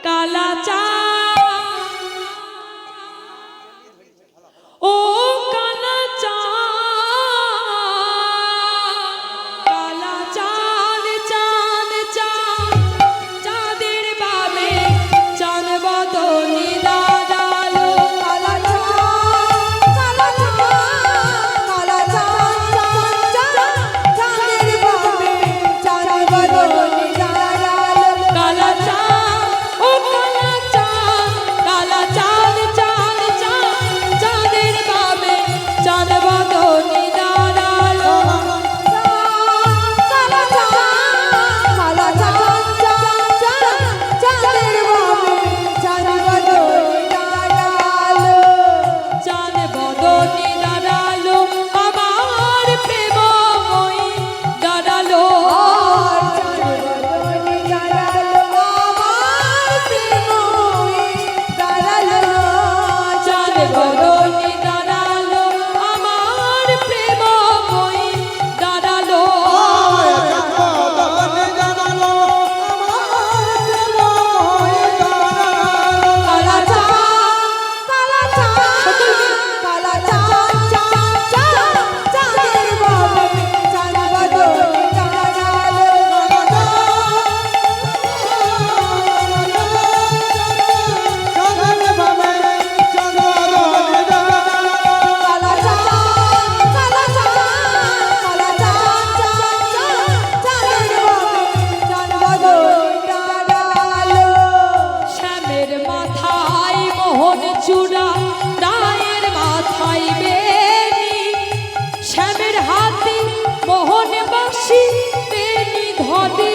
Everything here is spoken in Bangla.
কালা চা ও কালা চা কালা চাঁদ চাঁদ চাঁদ চাঁদের বামে চাঁদ বদনি দাঁড়ালো কালা চাঁদ কালা চাঁদ চাঁদের বামে চাঁদ বদনি দাঁড়ালো কালা চাঁদ ও কালা চাঁদ কালা চাঁদ চাঁদ চাঁদ চাঁদের বামে চাঁদ বদনি দাঁড়ালো কালা চাঁদ চাঁদের বামে চাঁদ বদনি দাঁড়ালো চাঁদ বদনি দাঁড়ালো আমার প্রেমময়ী দাঁড়ালো চাঁদ বদনি দাঁড়ালো আমার প্রেমময়ী দাঁড়ালো কালা চাঁদের বামে চাঁদ বদনি দাঁড়ালো কালা চাঁদের বামে চাঁদ বদনি দাঁড়ালো শ্যামের মাথায় মোহন চূড়া রায়ের মাথায় বেনি শ্যামের হাতে মোহন বাসি বেনি ধরে